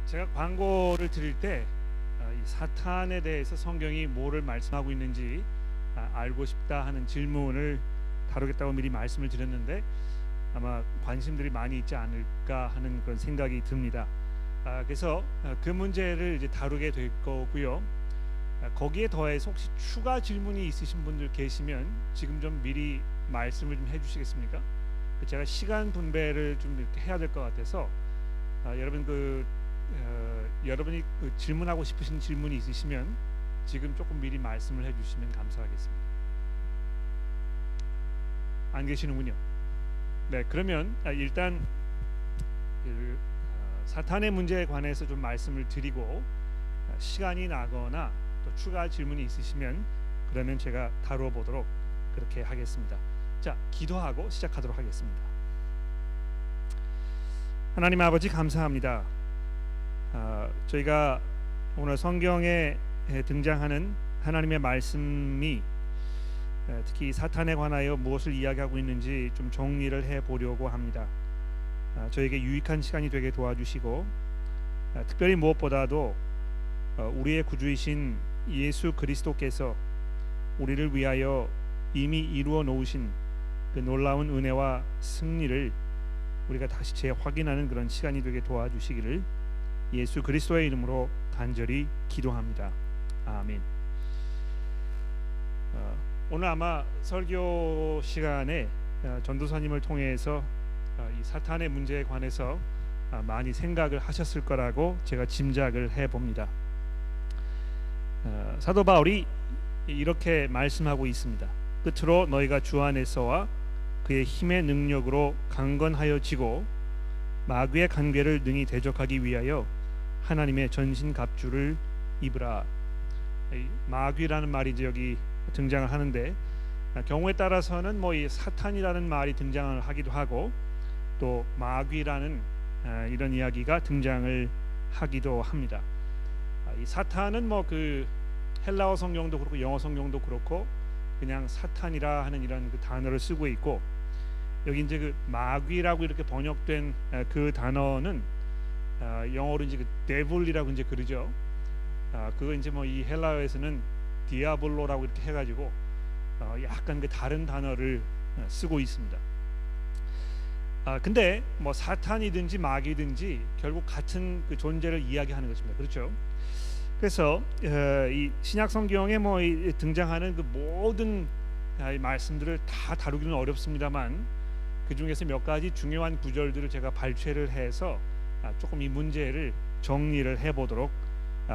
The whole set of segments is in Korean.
제가 광고를 드릴 때 이 사탄에 대해서 성경이 뭐를 말씀하고 있는지 알고 싶다 하는 질문을 다루겠다고 미리 말씀을 드렸는데 아마 관심들이 많이 있지 않을까 하는 그런 생각이 듭니다. 그래서 그 문제를 이제 다루게 될 거고요. 거기에 더해서 혹시 추가 질문이 있으신 분들 계시면 지금 좀 미리 말씀을 좀 해주시겠습니까? 제가 시간 분배를 좀 이렇게 해야 될 것 같아서 여러분이 질문하고 싶으신 질문이 있으시면 지금 조금 미리 말씀을 해주시면 감사하겠습니다. 안 계시는군요. 네, 그러면 일단 사탄의 문제에 관해서 좀 말씀을 드리고 시간이 나거나 또 추가 질문이 있으시면 그러면 제가 다루어 보도록 그렇게 하겠습니다. 자, 기도하고 시작하도록 하겠습니다. 하나님 아버지 감사합니다. 저희가 오늘 성경에 등장하는 하나님의 말씀이 특히 사탄에 관하여 무엇을 이야기하고 있는지 좀 정리를 해보려고 합니다. 저에게 유익한 시간이 되게 도와주시고 특별히 무엇보다도 우리의 구주이신 예수 그리스도께서 우리를 위하여 이미 이루어 놓으신 그 놀라운 은혜와 승리를 우리가 다시 재확인하는 그런 시간이 되게 도와주시기를 예수 그리스도의 이름으로 간절히 기도합니다. 아멘. 오늘 아마 설교 시간에 전도사님을 통해서 이 사탄의 문제에 관해서 많이 생각을 하셨을 거라고 제가 짐작을 해봅니다. 사도 바울이 이렇게 말씀하고 있습니다. 끝으로 너희가 주 안에서와 그의 힘의 능력으로 강건하여지고 마귀의 간궤를 능히 대적하기 위하여 하나님의 전신갑주를 입으라. 마귀라는 말이 이제 여기 등장을 하는데 경우에 따라서는 뭐 이 사탄이라는 말이 등장을 하기도 하고 또 마귀라는 이런 이야기가 등장을 하기도 합니다. 이 사탄은 뭐 그 헬라어 성경도 그렇고 영어 성경도 그렇고 그냥 사탄이라 하는 이런 그 단어를 쓰고 있고 여기 이제 그 마귀라고 이렇게 번역된 그 단어는 영어로 이제 그 데블이라고 이제 그러죠. 그거 이제 뭐 이 헬라어에서는 디아볼로라고 이렇게 해가지고 약간 그 다른 단어를 쓰고 있습니다. 근데 뭐 사탄이든지 마귀든지 결국 같은 그 존재를 이야기하는 것입니다. 그렇죠? 그래서 이 신약 성경에 뭐 등장하는 그 모든 말씀들을 다 다루기는 어렵습니다만 그 중에서 몇 가지 중요한 구절들을 제가 발췌를 해서 조금 이 문제를 정리를 해보도록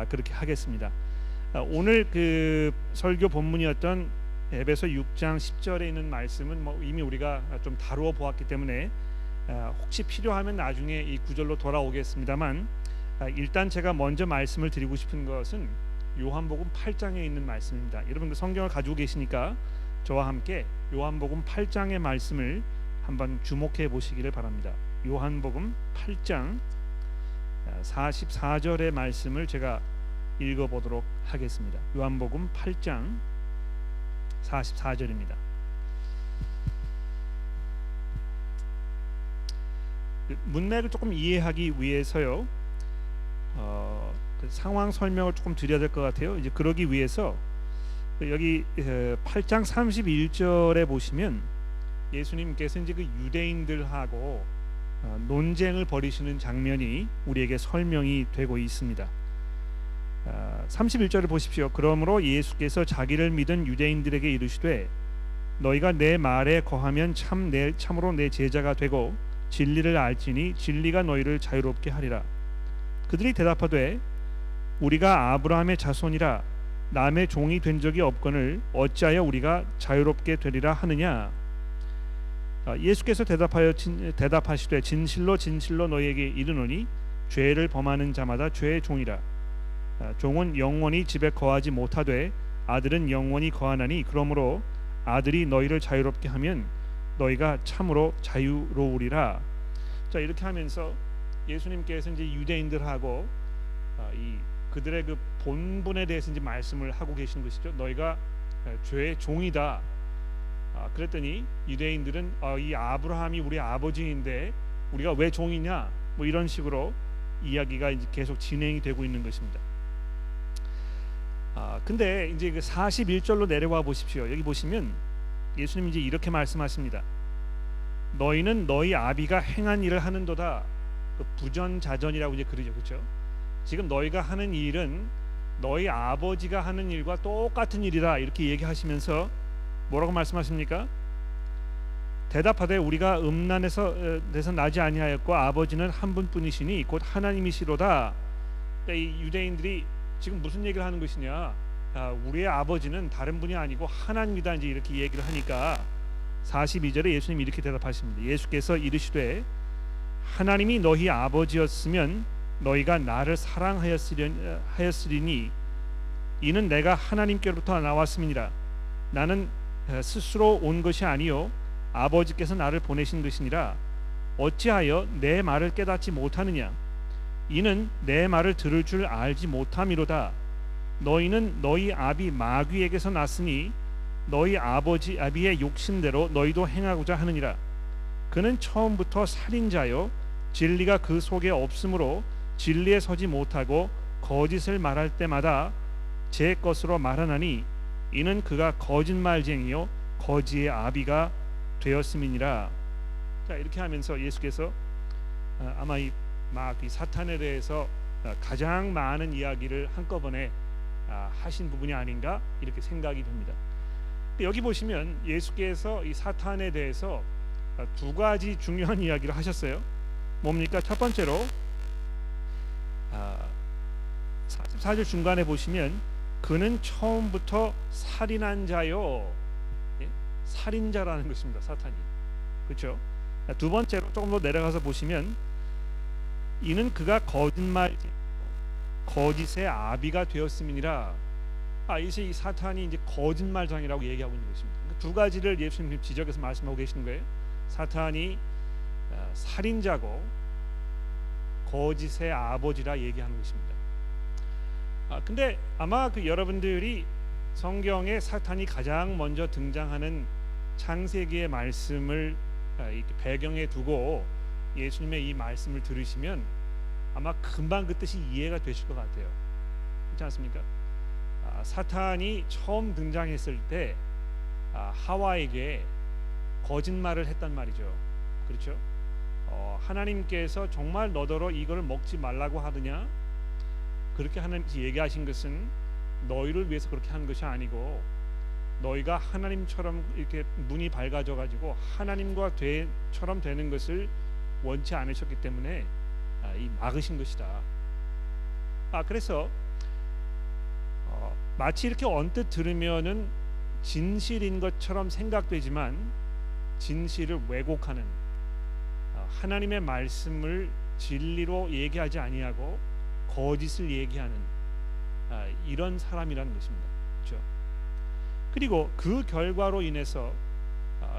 그렇게 하겠습니다. 오늘 그 설교 본문이었던 에베소 6장 10절에 있는 말씀은 뭐 이미 우리가 좀 다루어 보았기 때문에 혹시 필요하면 나중에 이 구절로 돌아오겠습니다만 일단 제가 먼저 말씀을 드리고 싶은 것은 요한복음 8장에 있는 말씀입니다. 여러분들 성경을 가지고 계시니까 저와 함께 요한복음 8장의 말씀을 한번 주목해 보시기를 바랍니다. 요한복음 8장 44절의 말씀을 제가 읽어보도록 하겠습니다. 요한복음 8장 44절입니다. 문맥을 조금 이해하기 위해서요. 그 상황 설명을 조금 드려야 될 것 같아요. 이제 그러기 위해서 여기 8장 31절에 보시면 예수님께서 이제 그 유대인들하고 논쟁을 벌이시는 장면이 우리에게 설명이 되고 있습니다. 31절을 보십시오. 그러므로 예수께서 자기를 믿은 유대인들에게 이르시되 너희가 내 말에 거하면 참으로 내 제자가 되고 진리를 알지니 진리가 너희를 자유롭게 하리라. 그들이 대답하되 우리가 아브라함의 자손이라 남의 종이 된 적이 없거늘 어찌하여 우리가 자유롭게 되리라 하느냐. 예수께서 대답하시되 진실로 진실로 너희에게 이르노니 죄를 범하는 자마다 죄의 종이라. 종은 영원히 집에 거하지 못하되 아들은 영원히 거하나니 그러므로 아들이 너희를 자유롭게 하면 너희가 참으로 자유로우리라. 자, 이렇게 하면서 예수님께서 이제 유대인들하고 이 그들의 그 본분에 대해서 이제 말씀을 하고 계시는 것이죠. 너희가 죄의 종이다. 그랬더니 유대인들은 이 아브라함이 우리 아버지인데 우리가 왜 종이냐? 뭐 이런 식으로 이야기가 이제 계속 진행이 되고 있는 것입니다. 근데 이제 그 41절로 내려와 보십시오. 여기 보시면 예수님 이제 이렇게 말씀하십니다. 너희는 너희 아비가 행한 일을 하는도다. 그 부전자전이라고 이제 그러죠, 그렇죠? 지금 너희가 하는 일은 너희 아버지가 하는 일과 똑같은 일이다 이렇게 얘기하시면서 뭐라고 말씀하십니까? 대답하되 우리가 음란에서 나지 아니하였고 아버지는 한 분뿐이시니 곧 하나님이시로다. 그러니까 이 유대인들이 지금 무슨 얘기를 하는 것이냐? 우리의 아버지는 다른 분이 아니고 하나님이다 이제 이렇게 얘기를 하니까 42절에 예수님이 이렇게 대답하십니다. 예수께서 이르시되 하나님이 너희 아버지였으면 너희가 나를 사랑하였으리니 이는 내가 하나님께로부터 나왔음이니라. 나는 스스로 온 것이 아니요 아버지께서 나를 보내신 것이니라. 어찌하여 내 말을 깨닫지 못하느냐? 이는 내 말을 들을 줄 알지 못함이로다. 너희는 너희 아비 마귀에게서 났으니 너희 아비의 욕심대로 너희도 행하고자 하느니라. 그는 처음부터 살인자요 진리가 그 속에 없으므로 진리에 서지 못하고 거짓을 말할 때마다 제 것으로 말하나니 이는 그가 거짓말쟁이요 거지의 아비가 되었음이니라. 자, 이렇게 하면서 예수께서 아마 이 사탄에 대해서 가장 많은 이야기를 한꺼번에 하신 부분이 아닌가 이렇게 생각이 듭니다. 여기 보시면 예수께서 이 사탄에 대해서 두 가지 중요한 이야기를 하셨어요. 뭡니까? 첫 번째로 44절 중간에 보시면 그는 처음부터 살인한 자요, 살인자라는 것입니다. 사탄이, 그렇죠? 두 번째로 조금 더 내려가서 보시면 이는 그가 거짓의 아비가 되었음이니라. 이제 이 사탄이 이제 거짓말장이라고 얘기하고 있는 것입니다. 두 가지를 예수님 지적해서 말씀하고 계시는 거예요. 사탄이 살인자고 거짓의 아버지라 얘기하는 것입니다. 근데 아마 그 여러분들이 성경에 사탄이 가장 먼저 등장하는 창세기의 말씀을 배경에 두고 예수님의 이 말씀을 들으시면 아마 금방 그 뜻이 이해가 되실 것 같아요. 그렇지 않습니까? 사탄이 처음 등장했을 때 하와에게 거짓말을 했단 말이죠. 그렇죠? 하나님께서 정말 너더러 이걸 먹지 말라고 하느냐? 그렇게 하나님께서 얘기하신 것은 너희를 위해서 그렇게 한 것이 아니고 너희가 하나님처럼 이렇게 눈이 밝아져 가지고 하나님과 처럼 되는 것을 원치 않으셨기 때문에 이 막으신 것이다. 그래서 마치 이렇게 언뜻 들으면은 진실인 것처럼 생각되지만 진실을 왜곡하는, 하나님의 말씀을 진리로 얘기하지 아니하고 거짓을 얘기하는 이런 사람이라는 것입니다. 그렇죠? 그리고 그 결과로 인해서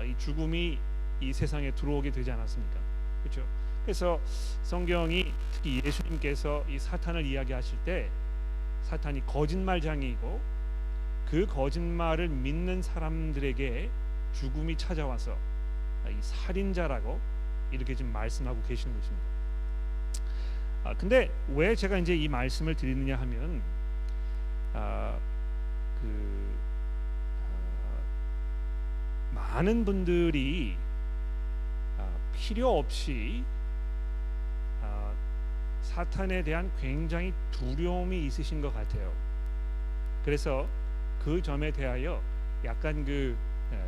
이 죽음이 이 세상에 들어오게 되지 않았습니까? 그렇죠? 그래서 성경이 특히 예수님께서 이 사탄을 이야기하실 때 사탄이 거짓말장이고 그 거짓말을 믿는 사람들에게 죽음이 찾아와서 이 살인자라고 이렇게 지금 말씀하고 계시는 것입니다. 근데 왜 제가 이제 이 말씀을 드리느냐 하면 많은 분들이 필요 없이 사탄에 대한 굉장히 두려움이 있으신 것 같아요. 그래서 그 점에 대하여 약간 그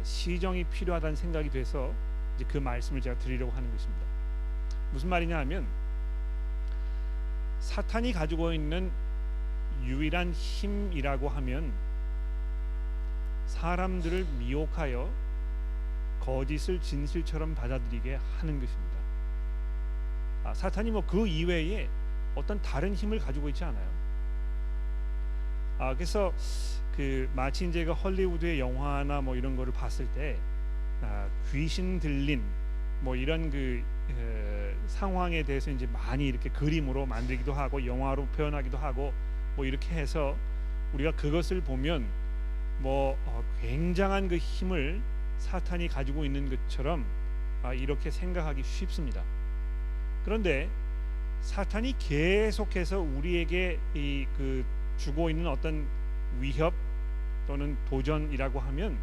시정이 필요하다는 생각이 돼서 이제 그 말씀을 제가 드리려고 하는 것입니다. 무슨 말이냐 하면 사탄이 가지고 있는 유일한 힘이라고 하면 사람들을 미혹하여 거짓을 진실처럼 받아들이게 하는 것입니다. 사탄이 뭐 그 이외에 어떤 다른 힘을 가지고 있지 않아요. 그래서 그 마치 이제 그 헐리우드의 영화나 뭐 이런 거를 봤을 때 귀신 들린 뭐 이런 그 상황에 대해서 이제 많이 이렇게 그림으로 만들기도 하고 영화로 표현하기도 하고 뭐 이렇게 해서 우리가 그것을 보면 뭐 굉장한 그 힘을 사탄이 가지고 있는 것처럼 이렇게 생각하기 쉽습니다. 그런데 사탄이 계속해서 우리에게 주고 있는 어떤 위협 또는 도전이라고 하면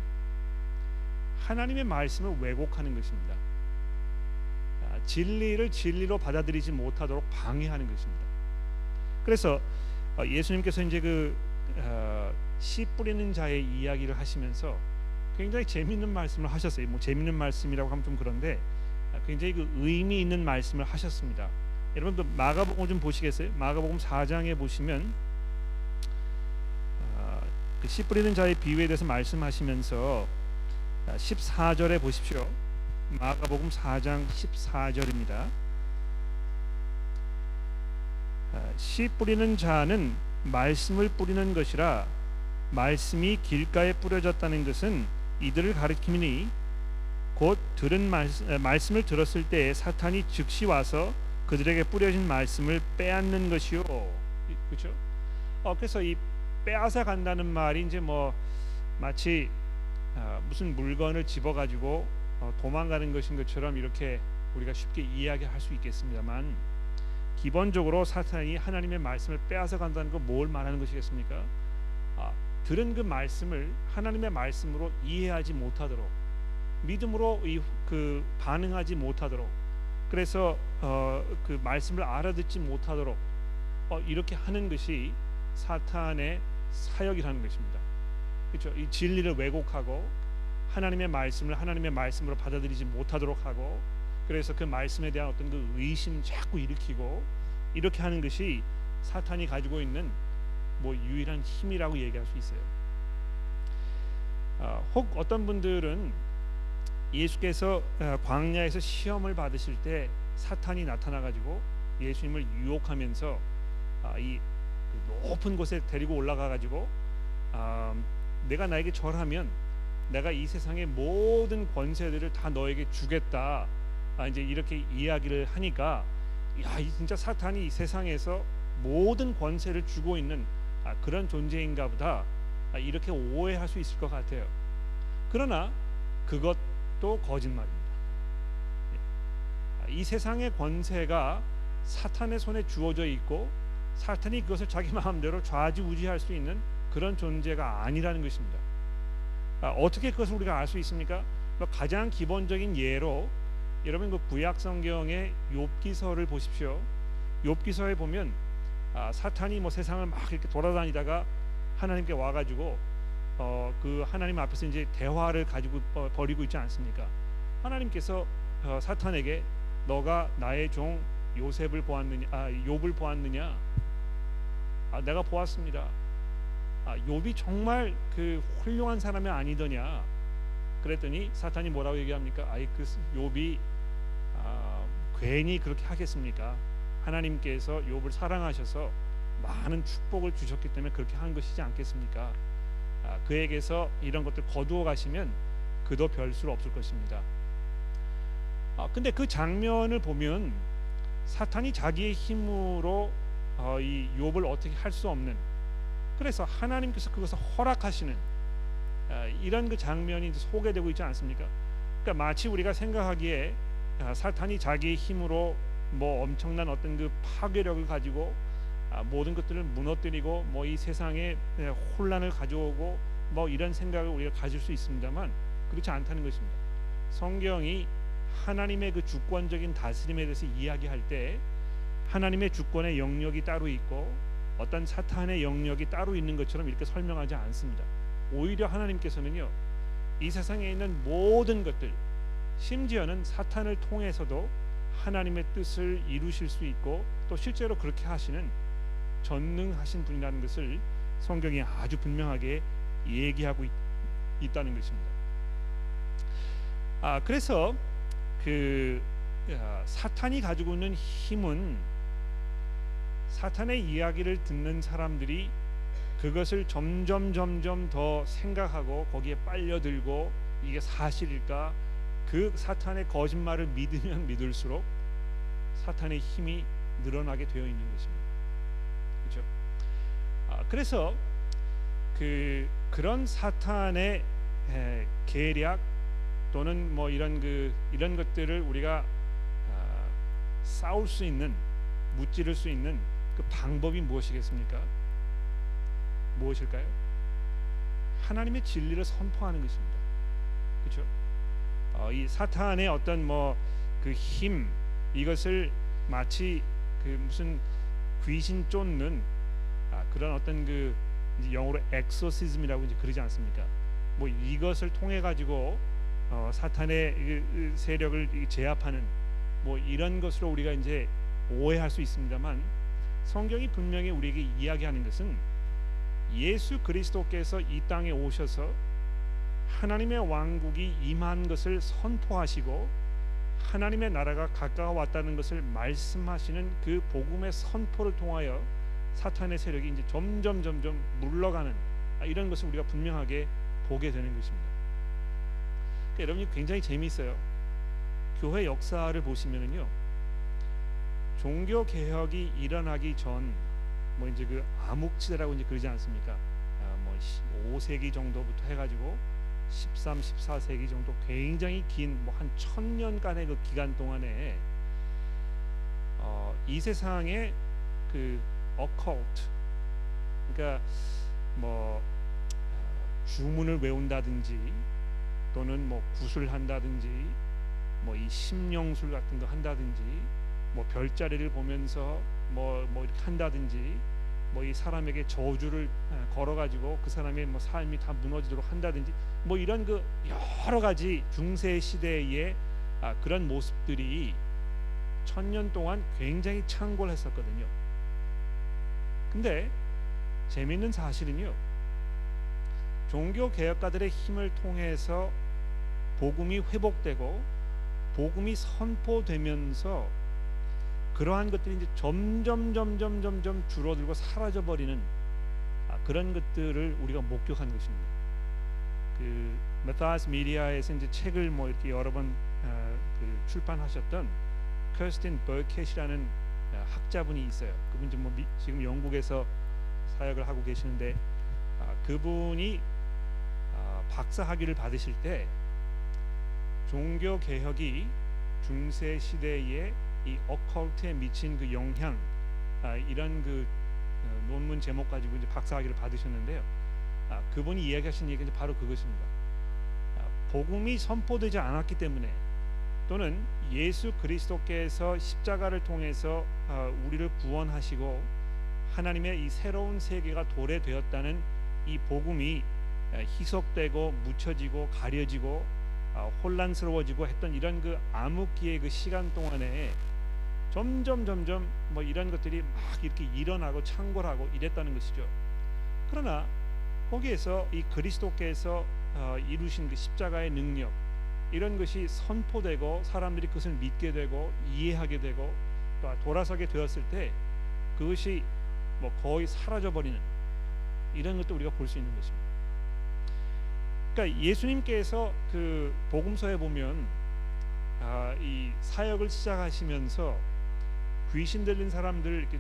하나님의 말씀을 왜곡하는 것입니다. 진리를 진리로 받아들이지 못하도록 방해하는 것입니다. 그래서 예수님께서 이제 씨 뿌리는 자의 이야기를 하시면서 굉장히 재미있는 말씀을 하셨어요. 뭐 재미있는 말씀이라고 하면 좀 그런데 굉장히 의미 있는 말씀을 하셨습니다. 여러분도 마가복음 좀 보시겠어요? 마가복음 4장에 보시면 씨 뿌리는 자의 비유에 대해서 말씀하시면서 14절에 보십시오. 마가복음 4장 14절입니다. 씨 뿌리는 자는 말씀을 뿌리는 것이라 말씀이 길가에 뿌려졌다는 것은 이들을 가리키니 곧 들은 말씀을 들었을 때 사탄이 즉시 와서 그들에게 뿌려진 말씀을 빼앗는 것이요. 그렇죠? 그래서 이 빼앗아 간다는 말이 이제 뭐 마치 무슨 물건을 집어가지고 도망가는 것인 것처럼 이렇게 우리가 쉽게 이야기할 수 있겠습니다만, 기본적으로 사탄이 하나님의 말씀을 빼앗아 간다는 건 뭘 말하는 것이겠습니까? 들은 그 말씀을 하나님의 말씀으로 이해하지 못하도록, 믿음으로 반응하지 못하도록, 그래서 그 말씀을 알아듣지 못하도록 이렇게 하는 것이 사탄의 사역이라는 것입니다. 그렇죠? 이 진리를 왜곡하고 하나님의 말씀을 하나님의 말씀으로 받아들이지 못하도록 하고, 그래서 그 말씀에 대한 어떤 그 의심 자꾸 일으키고, 이렇게 하는 것이 사탄이 가지고 있는 뭐 유일한 힘이라고 얘기할 수 있어요. 혹 어떤 분들은 예수께서 광야에서 시험을 받으실 때 사탄이 나타나 가지고 예수님을 유혹하면서 이 높은 곳에 데리고 올라가 가지고 내가 나에게 절하면 내가 이 세상의 모든 권세들을 다 너에게 주겠다, 이제 이렇게 이야기를 하니까, 야, 이 진짜 사탄이 이 세상에서 모든 권세를 주고 있는 그런 존재인가 보다, 이렇게 오해할 수 있을 것 같아요. 그러나 그것도 거짓말입니다. 이 세상의 권세가 사탄의 손에 주어져 있고 사탄이 그것을 자기 마음대로 좌지우지할 수 있는 그런 존재가 아니라는 것입니다. 어떻게 그것을 우리가 알 수 있습니까? 가장 기본적인 예로 여러분 구약 성경의 욥기서를 보십시오. 욥기서에 보면 사탄이 뭐 세상을 막 이렇게 돌아다니다가 하나님께 와가지고 그 하나님 앞에서 이제 대화를 가지고 벌이고 있지 않습니까? 하나님께서 사탄에게 너가 나의 종 요셉을 보았느냐, 욥을 보았느냐? 내가 보았습니다. 욥이 정말 그 훌륭한 사람이 아니더냐? 그랬더니 사탄이 뭐라고 얘기합니까? 그 욥이 괜히 그렇게 하겠습니까? 하나님께서 욥을 사랑하셔서 많은 축복을 주셨기 때문에 그렇게 한 것이지 않겠습니까? 그에게서 이런 것들 거두어 가시면 그도 별수 없을 것입니다. 근데 그 장면을 보면 사탄이 자기의 힘으로 이 욥을 어떻게 할 수 없는, 그래서 하나님께서 그것을 허락하시는 이런 그 장면이 소개되고 있지 않습니까? 그러니까 마치 우리가 생각하기에 사탄이 자기의 힘으로 뭐 엄청난 어떤 그 파괴력을 가지고 모든 것들을 무너뜨리고 뭐 이 세상에 혼란을 가져오고 뭐 이런 생각을 우리가 가질 수 있습니다만, 그렇지 않다는 것입니다. 성경이 하나님의 그 주권적인 다스림에 대해서 이야기할 때 하나님의 주권의 영역이 따로 있고 어떤 사탄의 영역이 따로 있는 것처럼 이렇게 설명하지 않습니다. 오히려 하나님께서는요, 이 세상에 있는 모든 것들, 심지어는 사탄을 통해서도 하나님의 뜻을 이루실 수 있고 또 실제로 그렇게 하시는 전능하신 분이라는 것을 성경이 아주 분명하게 얘기하고 있다는 것입니다. 그래서 사탄이 가지고 있는 힘은 사탄의 이야기를 듣는 사람들이 그것을 점점 더 생각하고 거기에 빨려들고 이게 사실일까, 그 사탄의 거짓말을 믿으면 믿을수록 사탄의 힘이 늘어나게 되어 있는 것입니다. 그렇죠? 그래서 그런 사탄의 계략 또는 뭐 이런 것들을 우리가 싸울 수 있는 무찌를 수 있는 그 방법이 무엇이겠습니까? 무엇일까요? 하나님의 진리를 선포하는 것입니다. 그렇죠? 이 사탄의 어떤 뭐 그 힘, 이것을 마치 그 무슨 귀신 쫓는 그런 어떤 그 이제 영어로 엑소시즘이라고 이제 그러지 않습니까? 뭐 이것을 통해 가지고 사탄의 그 세력을 제압하는 뭐 이런 것으로 우리가 이제 오해할 수 있습니다만, 성경이 분명히 우리에게 이야기하는 것은 예수 그리스도께서 이 땅에 오셔서 하나님의 왕국이 임한 것을 선포하시고 하나님의 나라가 가까워왔다는 것을 말씀하시는 그 복음의 선포를 통하여 사탄의 세력이 이제 점점 물러가는 이런 것을 우리가 분명하게 보게 되는 것입니다. 그러니까 여러분이 굉장히 재미있어요. 교회 역사를 보시면은요, 종교 개혁이 일어나기 전 뭐 이제 그 암흑시대라고 이제 그러지 않습니까? 뭐 5세기 정도부터 해가지고 13, 14세기 정도 굉장히 긴 뭐 한 1000년간의 그 기간 동안에 이 세상의 그 occult, 그러니까 뭐 주문을 외운다든지 또는 뭐 구슬한다든지 뭐 이 심령술 같은 거 한다든지 뭐 별자리를 보면서 뭐 이렇게 한다든지 뭐 이 사람에게 저주를 걸어 가지고 그 사람의 뭐 삶이 다 무너지도록 한다든지 뭐 이런 그 여러 가지 중세 시대의 그런 모습들이 1000년 동안 굉장히 창궐했었거든요. 근데 재미있는 사실은요, 종교 개혁가들의 힘을 통해서 복음이 회복되고 복음이 선포되면서 그러한 것들이 이제 점점 줄어들고 사라져 버리는 그런 것들을 우리가 목격한 것입니다. 그 메타스 미디어에서 이제 책을 뭐 이렇게 여러 번 그 출판하셨던 커스틴 버켓이라는 학자분이 있어요. 그분 이제 뭐 지금 영국에서 사역을 하고 계시는데 그분이 박사 학위를 받으실 때 종교 개혁이 중세 시대에 이 어컬트에 미친 그 영향, 이런 그 논문 제목 가지고 이제 박사학위를 받으셨는데요. 그분이 이야기하신 얘기는 바로 그것입니다. 복음이 선포되지 않았기 때문에 또는 예수 그리스도께서 십자가를 통해서 우리를 구원하시고 하나님의 이 새로운 세계가 도래되었다는 이 복음이 희석되고 묻혀지고 가려지고 혼란스러워지고 했던 이런 그 암흑기의 그 시간 동안에 점점 뭐 이런 것들이 막 이렇게 일어나고 창궐하고 이랬다는 것이죠. 그러나 거기에서 이 그리스도께서 이루신 그 십자가의 능력, 이런 것이 선포되고 사람들이 그것을 믿게 되고 이해하게 되고 또 돌아서게 되었을 때 그것이 뭐 거의 사라져 버리는 이런 것도 우리가 볼 수 있는 것입니다. 그러니까 예수님께서 그 복음서에 보면 이 사역을 시작하시면서 귀신 들린 사람들 이렇게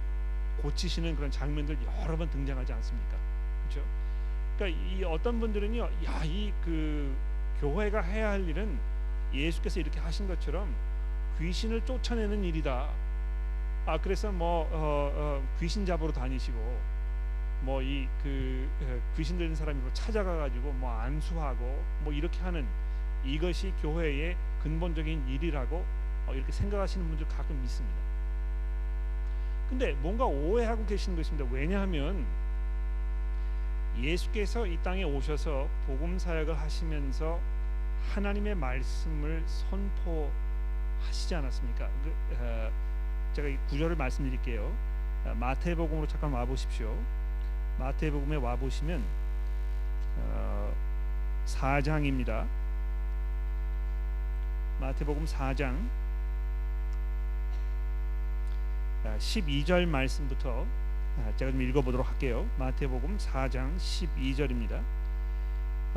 고치시는 그런 장면들 여러 번 등장하지 않습니까? 그렇죠? 그러니까 이 어떤 분들은요, 야, 이 그 교회가 해야 할 일은 예수께서 이렇게 하신 것처럼 귀신을 쫓아내는 일이다. 그래서 뭐 귀신 잡으러 다니시고 뭐 이 그 귀신 들린 사람으로 찾아가 가지고 뭐 안수하고 뭐 이렇게 하는 이것이 교회의 근본적인 일이라고 이렇게 생각하시는 분들 가끔 있습니다. 근데 뭔가 오해하고 계시는 것입니다. 왜냐하면 예수께서 이 땅에 오셔서 복음 사역을 하시면서 하나님의 말씀을 선포하시지 않았습니까? 제가 이 구절을 말씀드릴게요. 마태복음으로 잠깐 와 보십시오. 마태복음에 와 보시면 4장입니다. 마태복음 4장 12절 말씀부터 제가 좀 읽어보도록 할게요. 마태복음 4장 12절입니다.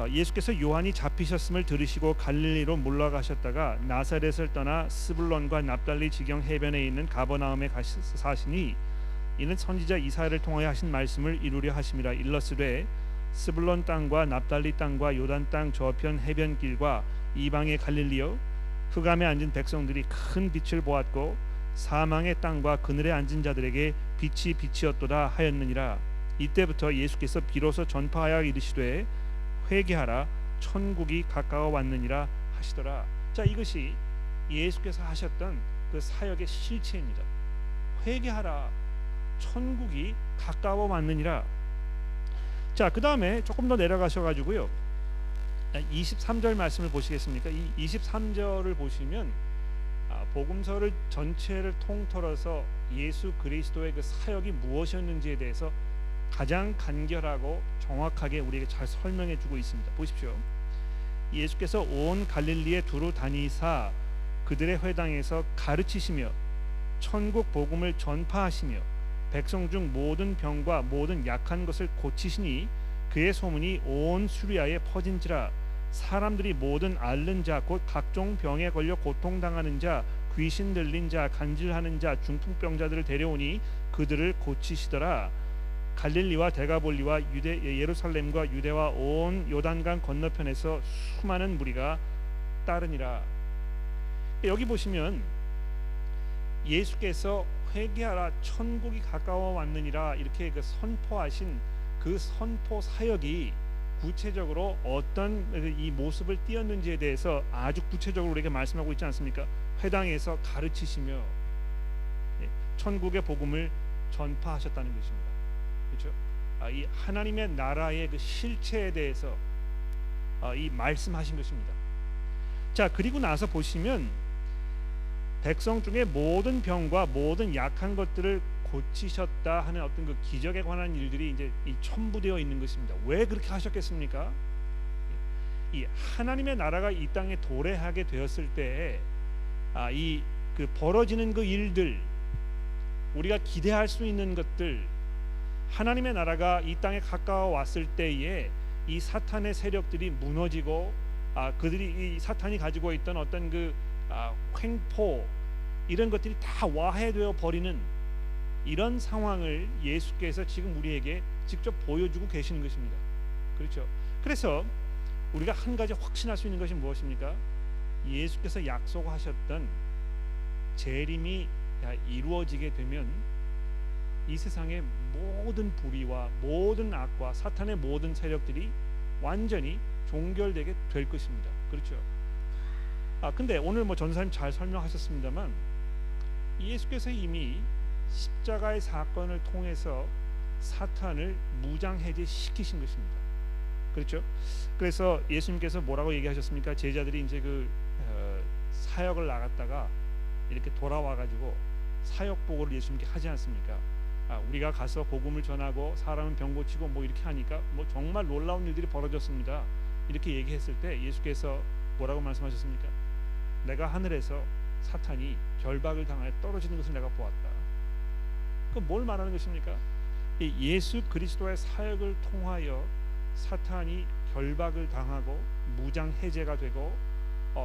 예수께서 요한이 잡히셨음을 들으시고 갈릴리로 물러가셨다가 나사렛을 떠나 스불론과 납달리 지경 해변에 있는 가버나움에 사시니 이는 선지자 이사야를 통하여 하신 말씀을 이루려 하심이라. 일러스되 스불론 땅과 납달리 땅과 요단 땅 저편 해변길과 이방의 갈릴리여, 흑암에 앉은 백성들이 큰 빛을 보았고 사망의 땅과 그늘에 앉은 자들에게 빛이 빛이었도다 하였느니라. 이때부터 예수께서 비로소 전파하여 이르시되 회개하라 천국이 가까워 왔느니라 하시더라. 자, 이것이 예수께서 하셨던 그 사역의 실체입니다. 회개하라 천국이 가까워 왔느니라. 자, 그 다음에 조금 더 내려가셔가지고요 23절 말씀을 보시겠습니까? 이 23절을 보시면 복음서를 전체를 통틀어서 예수 그리스도의 그 사역이 무엇이었는지에 대해서 가장 간결하고 정확하게 우리에게 잘 설명해 주고 있습니다. 보십시오. 예수께서 온 갈릴리에 두루 다니사 그들의 회당에서 가르치시며 천국 복음을 전파하시며 백성 중 모든 병과 모든 약한 것을 고치시니 그의 소문이 온 수리아에 퍼진지라. 사람들이 모든 앓는 자 곧 각종 병에 걸려 고통당하는 자 귀신 들린 자 간질하는 자 중풍병자들을 데려오니 그들을 고치시더라. 갈릴리와 데가볼리와 예루살렘과 유대와 온 요단강 건너편에서 수많은 무리가 따르니라. 여기 보시면 예수께서 회개하라 천국이 가까워 왔느니라 이렇게 그 선포하신 그 선포 사역이 구체적으로 어떤 이 모습을 띄었는지에 대해서 아주 구체적으로 우리에게 말씀하고 있지 않습니까? 회당에서 가르치시며 천국의 복음을 전파하셨다는 것입니다. 그렇죠? 이 하나님의 나라의 그 실체에 대해서 이 말씀하신 것입니다. 자, 그리고 나서 보시면 백성 중에 모든 병과 모든 약한 것들을 고치셨다 하는 어떤 그 기적에 관한 일들이 이제 이 첨부되어 있는 것입니다. 왜 그렇게 하셨겠습니까? 이 하나님의 나라가 이 땅에 도래하게 되었을 때 이 그 벌어지는 그 일들, 우리가 기대할 수 있는 것들, 하나님의 나라가 이 땅에 가까워 왔을 때에 이 사탄의 세력들이 무너지고 그들이 이 사탄이 가지고 있던 어떤 그 횡포 이런 것들이 다 와해되어 버리는 이런 상황을 예수께서 지금 우리에게 직접 보여주고 계시는 것입니다. 그렇죠? 그래서 우리가 한 가지 확신할 수 있는 것이 무엇입니까? 예수께서 약속하셨던 재림이 이루어지게 되면 이 세상의 모든 불의와 모든 악과 사탄의 모든 세력들이 완전히 종결되게 될 것입니다. 그렇죠? 근데 오늘 뭐 전사님 잘 설명하셨습니다만 예수께서 이미 십자가의 사건을 통해서 사탄을 무장해제시키신 것입니다. 그렇죠? 그래서 예수님께서 뭐라고 얘기하셨습니까? 제자들이 이제 그 사역을 나갔다가 이렇게 돌아와 가지고 사역 보고를 예수님께 하지 않습니까? 우리가 가서 복음을 전하고 사람은 병 고치고 뭐 이렇게 하니까 뭐 정말 놀라운 일들이 벌어졌습니다. 이렇게 얘기했을 때 예수께서 뭐라고 말씀하셨습니까? 내가 하늘에서 사탄이 결박을 당하여 떨어지는 것을 내가 보았다. 그 뭘 말하는 것입니까? 예수 그리스도의 사역을 통하여 사탄이 결박을 당하고 무장 해제가 되고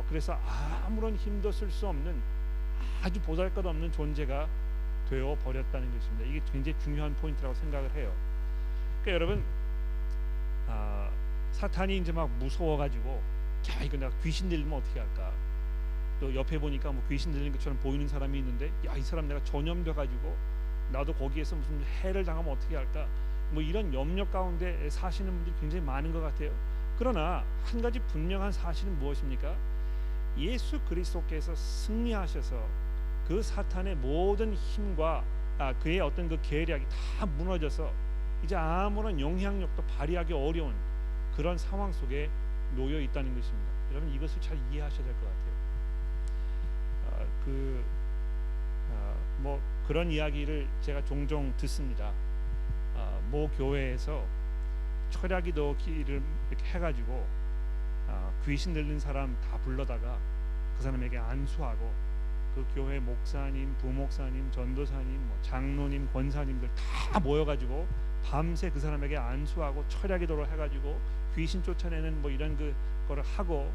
그래서 아무런 힘도 쓸 수 없는 아주 보잘것없는 존재가 되어 버렸다는 것입니다. 이게 굉장히 중요한 포인트라고 생각을 해요. 그러니까 여러분 사탄이 이제 막 무서워가지고 야 이거 내가 귀신 들리면 어떻게 할까? 또 옆에 보니까 뭐 귀신 들린 것처럼 보이는 사람이 있는데 야 이 사람 내가 전염돼가지고 나도 거기에서 무슨 해를 당하면 어떻게 할까? 뭐 이런 염려 가운데 사시는 분들이 굉장히 많은 것 같아요. 그러나 한 가지 분명한 사실은 무엇입니까? 예수 그리스도께서 승리하셔서 그 사탄의 모든 힘과 그의 어떤 그 계략이 다 무너져서 이제 아무런 영향력도 발휘하기 어려운 그런 상황 속에 놓여 있다는 것입니다. 여러분 이것을 잘 이해하셔야 될 것 같아요. 뭐 그런 이야기를 제가 종종 듣습니다. 모 교회에서 철야기도기를 이렇게 해가지고 귀신 들린 사람 다 불러다가 그 사람에게 안수하고 그 교회 목사님, 부목사님, 전도사님, 뭐 장로님, 권사님들 다 모여가지고 밤새 그 사람에게 안수하고 철야기도를 해가지고 귀신 쫓아내는 뭐 이런 그거를 하고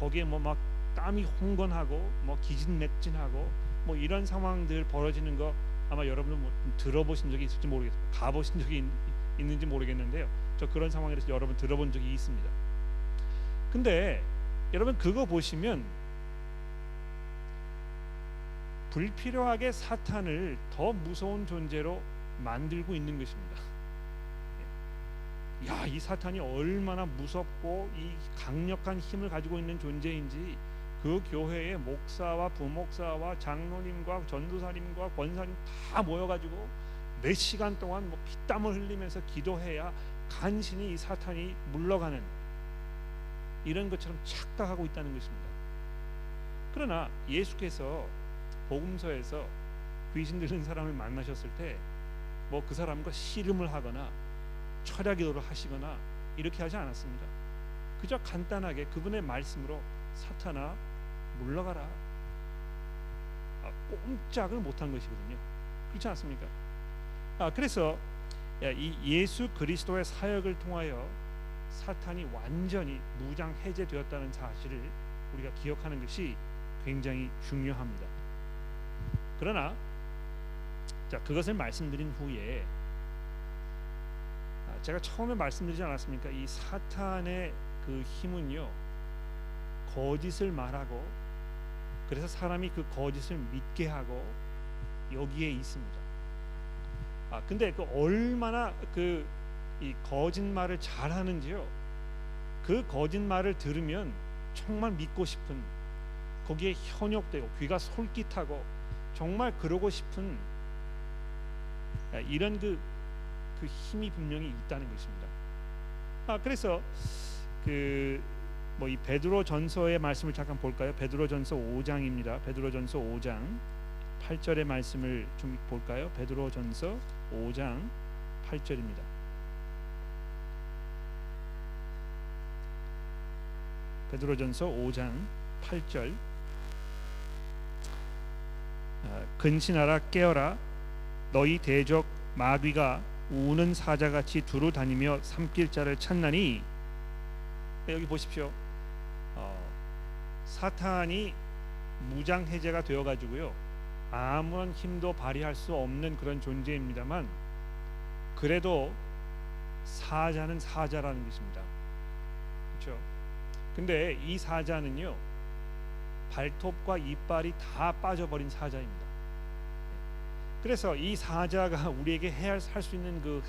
거기에 뭐 막 땀이 홍건하고 뭐 기진맥진하고 뭐 이런 상황들 벌어지는 거 아마 여러분들 뭐 들어보신 적이 있을지 모르겠어요. 가보신 적이 있는지 모르겠는데요. 저 그런 상황에서 여러분 들어본 적이 있습니다. 근데 여러분 그거 보시면 불필요하게 사탄을 더 무서운 존재로 만들고 있는 것입니다. 야, 이 사탄이 얼마나 무섭고 이 강력한 힘을 가지고 있는 존재인지 그 교회의 목사와 부목사와 장로님과 전도사님과 권사님 다 모여가지고 몇 시간 동안 뭐 피땀을 흘리면서 기도해야 간신히 이 사탄이 물러가는 이런 것처럼 착각하고 있다는 것입니다. 그러나 예수께서 복음서에서 귀신 들린 사람을 만나셨을 때 뭐 그 사람과 씨름을 하거나 철야 기도를 하시거나 이렇게 하지 않았습니다. 그저 간단하게 그분의 말씀으로 사탄아 물러가라, 꼼짝을 못한 것이거든요. 그렇지 않습니까? 그래서 이 예수 그리스도의 사역을 통하여 사탄이 완전히 무장 해제되었다는 사실을 우리가 기억하는 것이 굉장히 중요합니다. 그러나 그것을 말씀드린 후에 제가 처음에 말씀드리지 않았습니까? 이 사탄의 그 힘은요, 거짓을 말하고 그래서 사람이 그 거짓을 믿게 하고 여기에 있습니다. 근데 그 얼마나 이 거짓말을 잘하는지요. 그 거짓말을 들으면 정말 믿고 싶은, 거기에 현혹되고 귀가 솔깃하고 정말 그러고 싶은 이런 그 힘이 분명히 있다는 것입니다. 그래서 이 베드로전서의 말씀을 잠깐 볼까요? 베드로전서 5장입니다. 베드로전서 5장 8절의 말씀을 좀 볼까요? 베드로전서 5장 8절입니다. 베드로전서 5장 8절. 근신하라, 깨어라, 너희 대적 마귀가 우는 사자같이 두루 다니며 삼킬 자를 찾나니. 여기 보십시오. 사탄이 무장 해제가 되어 가지고요, 아무런 힘도 발휘할 수 없는 그런 존재입니다만 그래도 사자는 사자라는 것입니다. 그렇죠? 근데 이 사자는요, 발톱과 이빨이 다 빠져버린 사자입니다. 그래서 이 사자가 우리에게 할 수 있는 그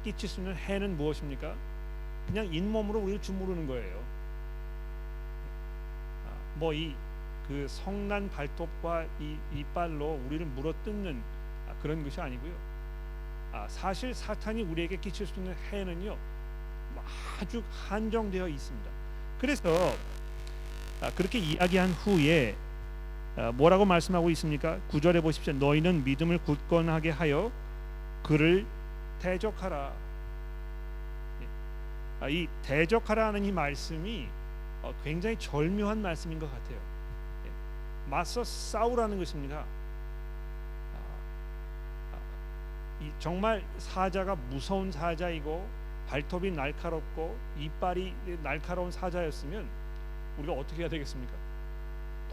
끼칠 수 있는 해는 무엇입니까? 그냥 잇몸으로 우리를 주무르는 거예요. 그 성난 발톱과 이 이빨로 우리를 물어뜯는 그런 것이 아니고요. 사실 사탄이 우리에게 끼칠 수 있는 해는요, 아주 한정되어 있습니다. 그래서 그렇게 이야기한 후에 뭐라고 말씀하고 있습니까? 9절에 보십시오. 너희는 믿음을 굳건하게 하여 그를 대적하라. 이 대적하라는 이 말씀이 굉장히 절묘한 말씀인 것 같아요. 맞서 싸우라는 것입니다. 정말 사자가 무서운 사자이고 발톱이 날카롭고 이빨이 날카로운 사자였으면 우리가 어떻게 해야 되겠습니까?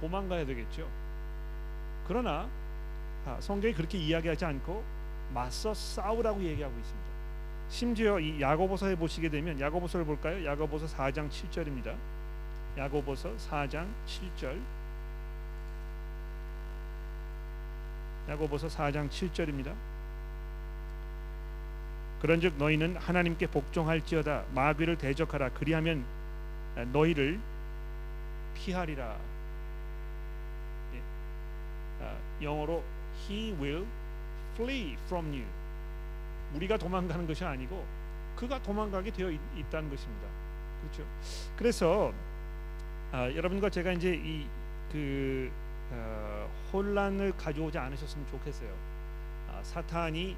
도망가야 되겠죠. 그러나 성경이 그렇게 이야기하지 않고 맞서 싸우라고 얘기하고 있습니다. 심지어 이 야고보서에 보시게 되면, 야고보서를 볼까요? 야고보서 4장 7절입니다. 야고보서 4장 7절. 야고보서 4장 7절입니다. 그런즉 너희는 하나님께 복종할지어다. 마귀를 대적하라. 그리하면 너희를 피하리라. 영어로 He will flee from you. 우리가 도망가는 것이 아니고 그가 도망가게 되어 있다는 것입니다. 그렇죠? 그래서 여러분과 제가 이제 혼란을 가져오지 않으셨으면 좋겠어요. 사탄이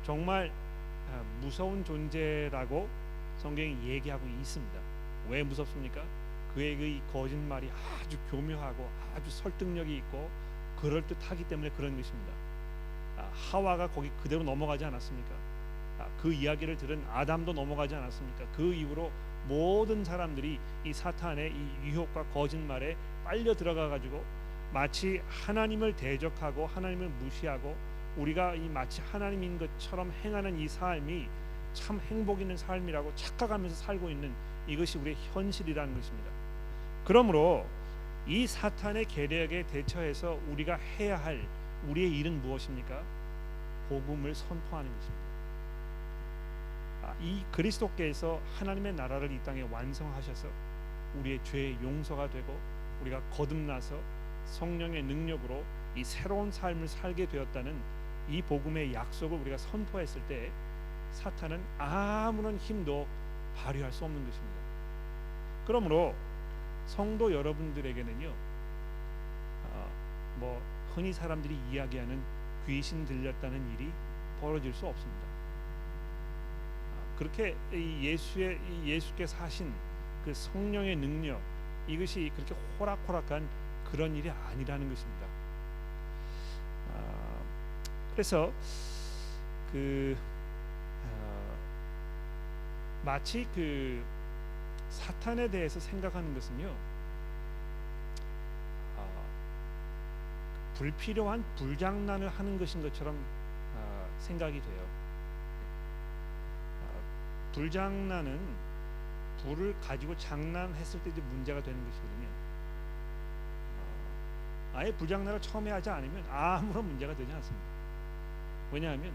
정말 무서운 존재라고 성경이 얘기하고 있습니다. 왜 무섭습니까? 그의 그 거짓말이 아주 교묘하고 아주 설득력이 있고 그럴듯하기 때문에 그런 것입니다. 하와가 거기 그대로 넘어가지 않았습니까? 그 이야기를 들은 아담도 넘어가지 않았습니까? 그 이후로 모든 사람들이 이 사탄의 이 유혹과 거짓말에 빨려 들어가 가지고 마치 하나님을 대적하고 하나님을 무시하고 우리가 이 마치 하나님인 것처럼 행하는 이 삶이 참 행복 있는 삶이라고 착각하면서 살고 있는 이것이 우리의 현실이라는 것입니다. 그러므로 이 사탄의 계략에 대처해서 우리가 해야 할 우리의 일은 무엇입니까? 복음을 선포하는 것입니다. 이 그리스도께서 하나님의 나라를 이 땅에 완성하셔서 우리의 죄의 용서가 되고 우리가 거듭나서 성령의 능력으로 이 새로운 삶을 살게 되었다는 이 복음의 약속을 우리가 선포했을 때 사탄은 아무런 힘도 발휘할 수 없는 것입니다. 그러므로 성도 여러분들에게는요, 뭐 흔히 사람들이 이야기하는 귀신 들렸다는 일이 벌어질 수 없습니다. 그렇게 예수께서 하신 그 성령의 능력, 이것이 그렇게 호락호락한 그런 일이 아니라는 것입니다. 그래서 마치 그 사탄에 대해서 생각하는 것은요, 불필요한 불장난을 하는 것인 것처럼 생각이 돼요. 불장난은 불을 가지고 장난했을 때 이제 문제가 되는 것이거든요. 아예 불장난을 처음에 하지 않으면 아무런 문제가 되지 않습니다. 왜냐하면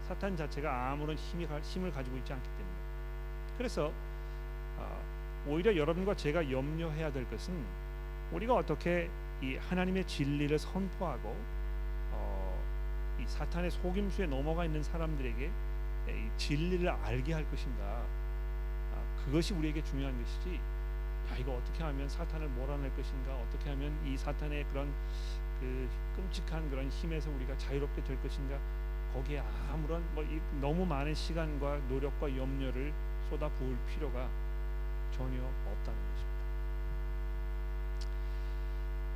사탄 자체가 아무런 힘을 가지고 있지 않기 때문에. 그래서 오히려 여러분과 제가 염려해야 될 것은 우리가 어떻게 이 하나님의 진리를 선포하고 이 사탄의 속임수에 넘어가 있는 사람들에게 이 진리를 알게 할 것인가. 그것이 우리에게 중요한 것이지, 이거 어떻게 하면 사탄을 몰아낼 것인가, 어떻게 하면 이 사탄의 그런 그 끔찍한 그런 힘에서 우리가 자유롭게 될 것인가, 거기에 아무런 너무 많은 시간과 노력과 염려를 쏟아부을 필요가 전혀 없다는 것입니다.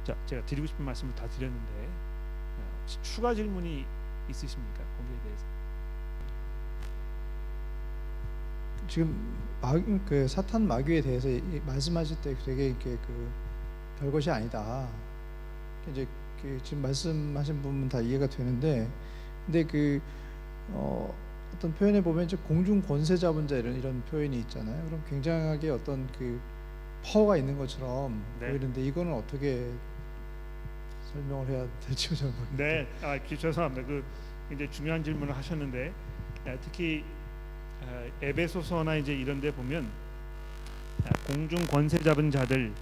자, 제가 드리고 싶은 말씀을 다 드렸는데 혹시 추가 질문이 있으십니까? 거기에 대해서. 지금 그 사탄 마귀에 대해서 말씀하실 때 되게 이렇게 별것이 아니다. 이제 지금 말씀하신 부분 다 이해가 되는데, 근데 어떤 표현에 보면 이제 공중 권세 잡은 자 이런 표현이 있잖아요. 그럼 굉장하게 어떤 그 파워가 있는 것처럼 보이는데 이거는 어떻게 설명을 해야 될지 잘 모르겠어요. 네, 죄송합니다. 이제 중요한 질문을 하셨는데, 특히 에베소서나 이제 이런데 보면 공중 권세 잡은 자들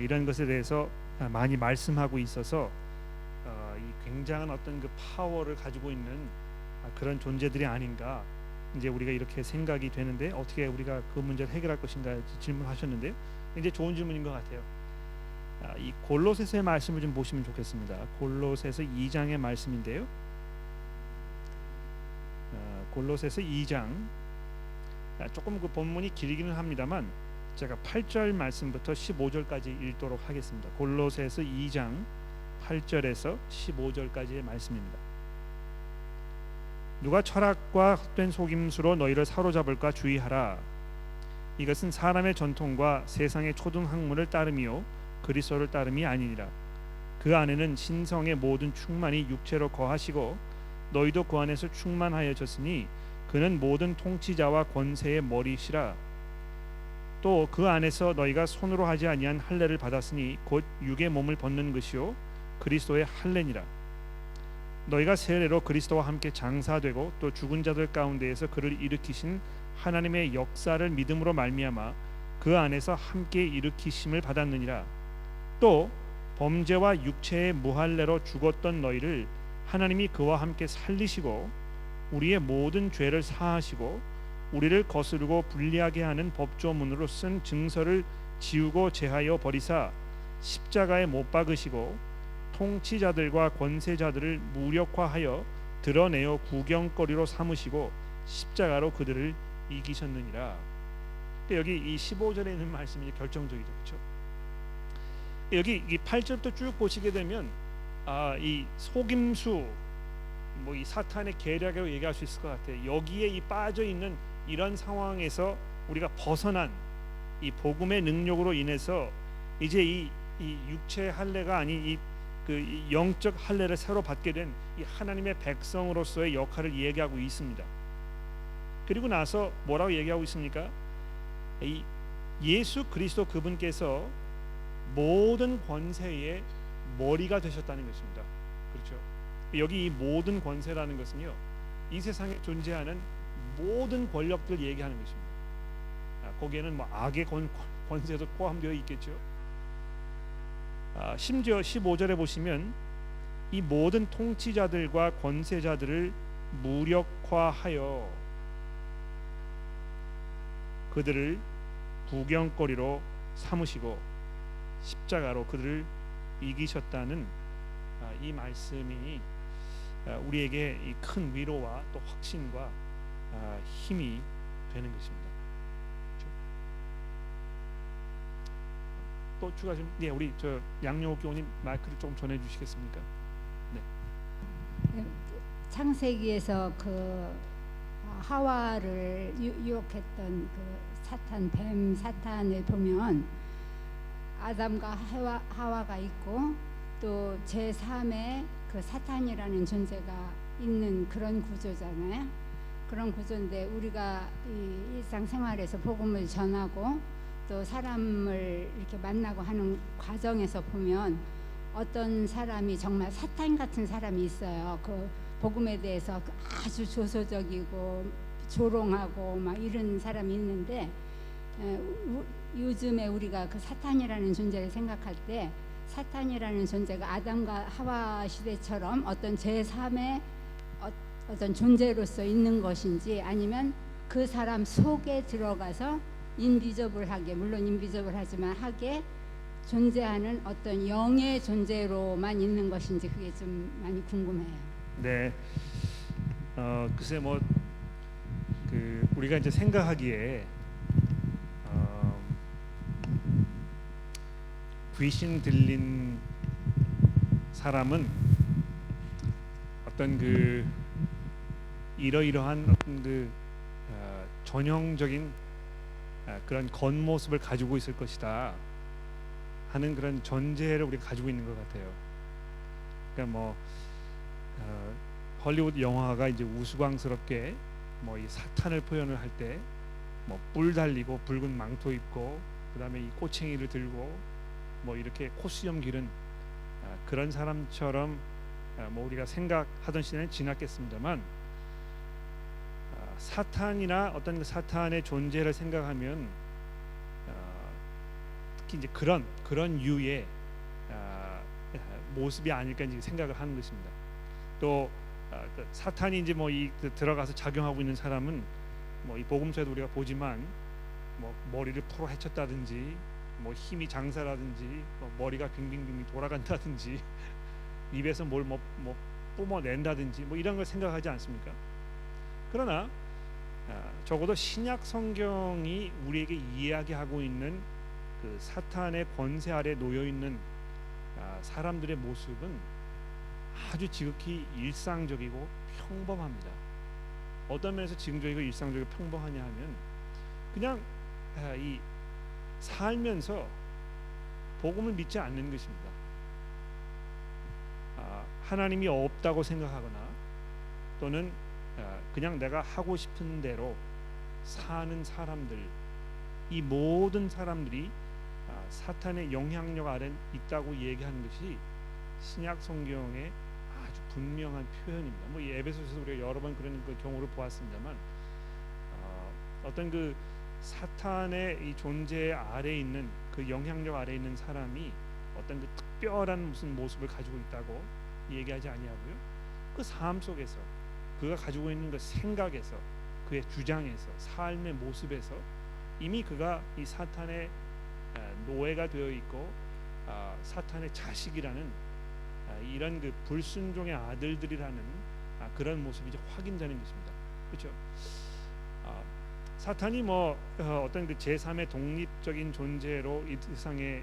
이런 것에 대해서 많이 말씀하고 있어서 이 굉장한 어떤 그 파워를 가지고 있는 그런 존재들이 아닌가, 이제 우리가 이렇게 생각이 되는데 어떻게 우리가 그 문제를 해결할 것인가 질문하셨는데요. 이제 좋은 질문인 것 같아요. 이 골로새서의 말씀을 좀 보시면 좋겠습니다. 골로새서 2장의 말씀인데요. 골로새서 2장, 조금 그 본문이 길기는 합니다만 제가 8절 말씀부터 15절까지 읽도록 하겠습니다. 골로새서 2장 8절에서 15절까지의 말씀입니다. 누가 철학과 헛된 속임수로 너희를 사로잡을까 주의하라. 이것은 사람의 전통과 세상의 초등학문을 따름이요 그리스도를 따름이 아니니라. 그 안에는 신성의 모든 충만이 육체로 거하시고 너희도 그 안에서 충만하여졌으니 그는 모든 통치자와 권세의 머리시라. 또 그 안에서 너희가 손으로 하지 아니한 할례를 받았으니 곧 육의 몸을 벗는 것이요 그리스도의 할례니라. 너희가 세례로 그리스도와 함께 장사되고 또 죽은 자들 가운데에서 그를 일으키신 하나님의 역사를 믿음으로 말미암아 그 안에서 함께 일으키심을 받았느니라. 또 범죄와 육체의 무할례로 죽었던 너희를 하나님이 그와 함께 살리시고 우리의 모든 죄를 사하시고 우리를 거스르고 불리하게 하는 법조문으로 쓴 증서를 지우고 제하여 버리사 십자가에 못 박으시고 통치자들과 권세자들을 무력화하여 드러내어 구경거리로 삼으시고 십자가로 그들을 이기셨느니라. 여기 이 15절에 있는 말씀이 결정적이죠, 그렇죠? 여기 이 8절부터 쭉 보시게 되면 이 속임수, 이 사탄의 계략이라고 얘기할 수 있을 것 같아요. 여기에 이 빠져 있는 이런 상황에서 우리가 벗어난 이 복음의 능력으로 인해서 이제 이 육체의 할례가 아닌 이 영적 할례를 새로 받게 된 이 하나님의 백성으로서의 역할을 얘기하고 있습니다. 그리고 나서 뭐라고 얘기하고 있습니까? 이 예수 그리스도 그분께서 모든 권세의 머리가 되셨다는 것입니다. 그렇죠? 여기 이 모든 권세라는 것은요, 이 세상에 존재하는 모든 권력들 얘기하는 것입니다. 거기에는 뭐 악의 권세도 포함되어 있겠죠. 심지어 15절에 보시면 이 모든 통치자들과 권세자들을 무력화하여 그들을 구경거리로 삼으시고 십자가로 그들을 이기셨다는 이 말씀이 우리에게 이 큰 위로와 또 확신과 힘이 되는 것입니다. 그렇죠? 또 추가 좀, 네, 우리 저 양용옥 교우님 마이크를 좀 전해주시겠습니까? 네. 창세기에서 그 하와를 유혹했던 그 사탄, 뱀 사탄을 보면 아담과 하와가 있고 또 제3의 그 사탄이라는 존재가 있는 그런 구조잖아요. 그런 구조인데 우리가 이 일상생활에서 복음을 전하고 또 사람을 이렇게 만나고 하는 과정에서 보면 어떤 사람이 정말 사탄 같은 사람이 있어요. 그 복음에 대해서 아주 조소적이고 조롱하고 막 이런 사람이 있는데, 요즘에 우리가 그 사탄이라는 존재를 생각할 때 사탄이라는 존재가 아담과 하와 시대처럼 어떤 제3의 어떤 존재로서 있는 것인지, 아니면 그 사람 속에 들어가서 인비저블하게, 물론 인비저블하지만 하게 존재하는 어떤 영의 존재로만 있는 것인지 그게 좀 많이 궁금해요. 네, 글쎄 뭐 그 우리가 이제 생각하기에 귀신 들린 사람은 어떤 그 이러이러한 어떤 그 전형적인 그런 겉모습을 가지고 있을 것이다 하는 그런 전제를 우리가 가지고 있는 것 같아요. 그러니까 뭐 헐리우드 영화가 이제 우스꽝스럽게 뭐 이 사탄을 표현을 할 때 뭐 뿔 달리고 붉은 망토 입고 그다음에 이 꼬챙이를 들고 뭐 이렇게 코수염 기른 그런 사람처럼 뭐 우리가 생각하던 시대는 지났겠습니다만, 사탄이나 어떤 그 사탄의 존재를 생각하면 특히 이제 그런 유의 모습이 아닐까 이제 생각을 하는 것입니다. 또 그 사탄이 이제 뭐 이 들어가서 작용하고 있는 사람은 뭐 이 복음서에도 우리가 보지만 뭐 머리를 풀어 헤쳤다든지 뭐 힘이 장사라든지 뭐 머리가 빙빙빙 돌아간다든지 입에서 뭘 뭐 뿜어낸다든지 뭐 이런 걸 생각하지 않습니까? 그러나 적어도 신약 성경이 우리에게 이야기하고 있는 그 사탄의 권세 아래 놓여 있는 사람들의 모습은 아주 지극히 일상적이고 평범합니다. 어떤 면에서 지금적이고 일상적이고 평범하냐 하면 그냥 이 살면서 복음을 믿지 않는 것입니다. 하나님이 없다고 생각하거나 또는 그냥 내가 하고 싶은 대로 사는 사람들, 이 모든 사람들이 사탄의 영향력 아래 있다고 얘기하는 것이 신약 성경의 아주 분명한 표현입니다. 뭐 이 에베소서에서 우리가 여러 번 그런 그 경우를 보았습니다만, 어떤 그 사탄의 이 존재 아래 있는 그 영향력 아래 있는 사람이 어떤 그 특별한 무슨 모습을 가지고 있다고 얘기하지 아니하고요. 그 삶 속에서 그가 가지고 있는 그 생각에서, 그의 주장에서, 삶의 모습에서 이미 그가 이 사탄의 노예가 되어 있고 사탄의 자식이라는 이런 그 불순종의 아들들이라는 그런 모습이 이제 확인되는 것입니다. 그렇죠? 사탄이 뭐 어떤 그 제3의 독립적인 존재로 이 세상에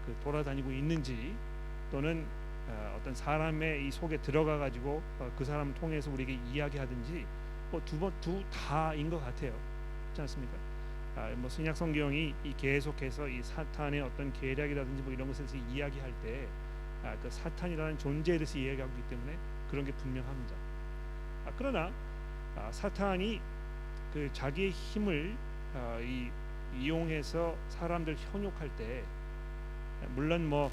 그 돌아다니고 있는지, 또는 어떤 사람의 이 속에 들어가 가지고 그 사람을 통해서 우리에게 이야기하든지 뭐 두 다인 것 같아요. 그렇지 않습니까? 뭐 신약 성경이 이 계속해서 이 사탄의 어떤 계략이라든지 뭐 이런 것에 대해서 이야기할 때 그 사탄이라는 존재에 대해서 이야기하고 있기 때문에 그런 게 분명합니다. 그러나 사탄이 그 자기의 힘을 이용해서 사람들 현혹할 때 물론 뭐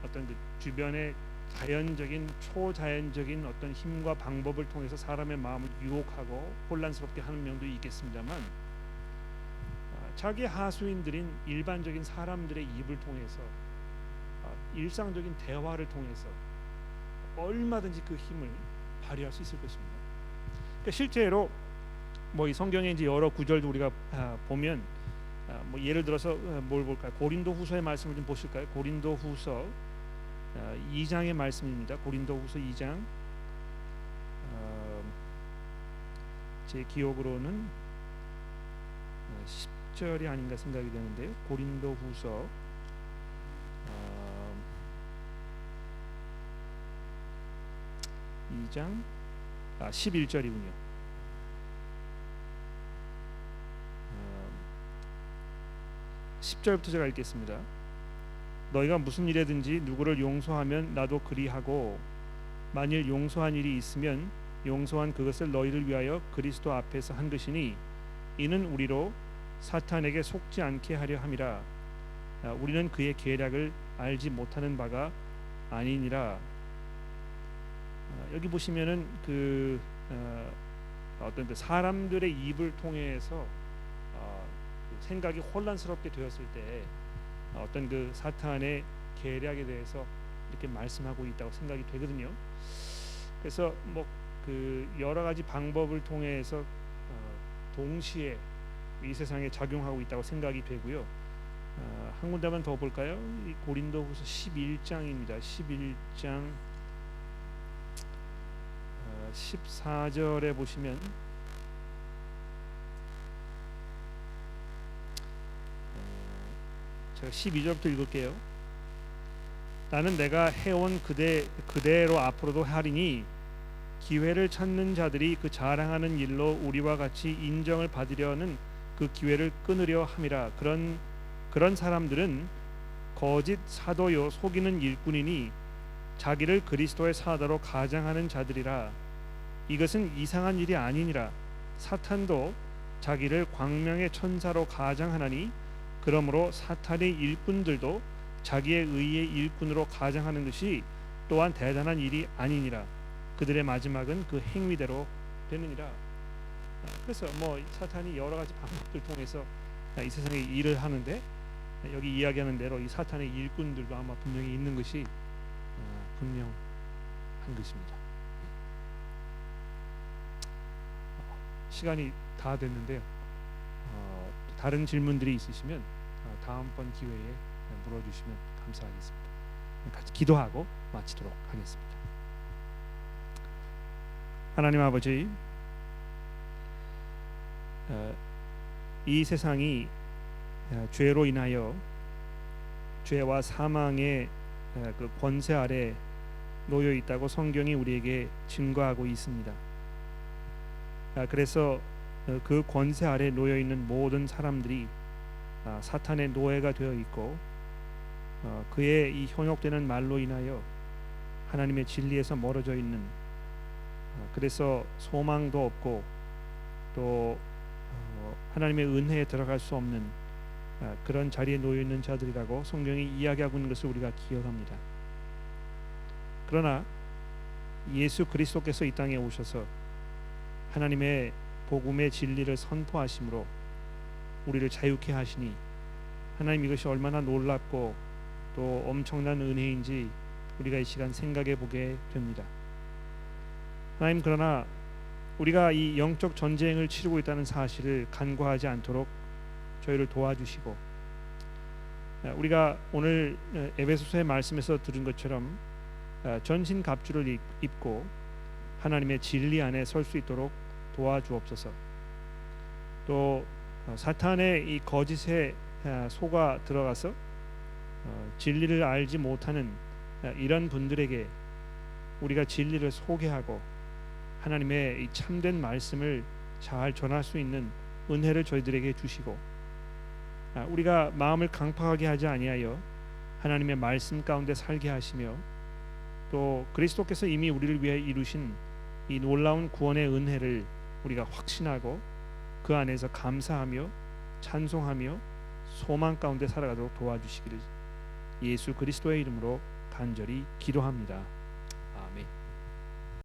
어떤 그 주변의 자연적인 초자연적인 어떤 힘과 방법을 통해서 사람의 마음을 유혹하고 혼란스럽게 하는 면도 있겠습니다만 자기 하수인들인 일반적인 사람들의 입을 통해서 일상적인 대화를 통해서 얼마든지 그 힘을 발휘할 수 있을 것입니다. 그러니까 실제로 뭐 이 성경에 이제 여러 구절도 우리가 보면 뭐 예를 들어서 뭘 볼까요? 고린도후서의 말씀을 좀 보실까요? 고린도후서 2장의 말씀입니다. 고린도후서 2장 제 기억으로는 10절이 아닌가 생각이 되는데요. 고린도후서 2장 11절이군요. 10절부터 제가 읽겠습니다. 너희가 무슨 일에든지 누구를 용서하면 나도 그리하고 만일 용서한 일이 있으면 용서한 그것을 너희를 위하여 그리스도 앞에서 한 것이니 이는 우리로 사탄에게 속지 않게 하려 함이라. 우리는 그의 계략을 알지 못하는 바가 아니니라. 여기 보시면은 그 어떤 그 사람들의 입을 통해서 그 생각이 혼란스럽게 되었을 때 어떤 그 사탄의 계략에 대해서 이렇게 말씀하고 있다고 생각이 되거든요. 그래서 뭐 그 여러 가지 방법을 통해서 동시에 이 세상에 작용하고 있다고 생각이 되고요. 한 군데만 더 볼까요? 이 고린도후서 11장입니다. 11장 14절에 보시면 제가 12절부터 읽을게요. 나는 내가 해온 그대로 앞으로도 하리니 기회를 찾는 자들이 그 자랑하는 일로 우리와 같이 인정을 받으려는 그 기회를 끊으려 함이라. 그런 사람들은 거짓 사도요 속이는 일꾼이니 자기를 그리스도의 사도로 가장하는 자들이라. 이것은 이상한 일이 아니니라. 사탄도 자기를 광명의 천사로 가장하나니 그러므로 사탄의 일꾼들도 자기의 의의 일꾼으로 가장하는 것이 또한 대단한 일이 아니니라. 그들의 마지막은 그 행위대로 되느니라. 그래서 뭐 사탄이 여러 가지 방법들 통해서 이 세상에 일을 하는데 여기 이야기하는 대로 이 사탄의 일꾼들도 아마 분명히 있는 것이 분명한 것입니다. 시간이 다 됐는데요. 다른 질문들이 있으시면 다음번 기회에 물어주시면 감사하겠습니다. 같이 기도하고 마치도록 하겠습니다. 하나님 아버지, 이 세상이 죄로 인하여 죄와 사망의 그 권세 아래 놓여 있다고 성경이 우리에게 증거하고 있습니다. 그래서 그 권세 아래 놓여 있는 모든 사람들이 사탄의 노예가 되어 있고 그의 이 현혹되는 말로 인하여 하나님의 진리에서 멀어져 있는, 그래서 소망도 없고 또 하나님의 은혜에 들어갈 수 없는 그런 자리에 놓여 있는 자들이라고 성경이 이야기하고 있는 것을 우리가 기억합니다. 그러나 예수 그리스도께서 이 땅에 오셔서 하나님의 복음의 진리를 선포하심으로 우리를 자유케 하시니 하나님, 이것이 얼마나 놀랍고 또 엄청난 은혜인지 우리가 이 시간 생각해 보게 됩니다. 하나님, 그러나 우리가 이 영적 전쟁을 치르고 있다는 사실을 간과하지 않도록 저희를 도와주시고, 우리가 오늘 에베소서의 말씀에서 들은 것처럼 전신 갑주를 입고 하나님의 진리 안에 설 수 있도록 도와주옵소서. 또 사탄의 이 거짓에 속아 들어가서 진리를 알지 못하는 이런 분들에게 우리가 진리를 소개하고 하나님의 이 참된 말씀을 잘 전할 수 있는 은혜를 저희들에게 주시고, 우리가 마음을 강팍하게 하지 아니하여 하나님의 말씀 가운데 살게 하시며, 또 그리스도께서 이미 우리를 위해 이루신 이 놀라운 구원의 은혜를 우리가 확신하고 그 안에서 감사하며 찬송하며 소망 가운데 살아가도록 도와주시기를 예수 그리스도의 이름으로 간절히 기도합니다.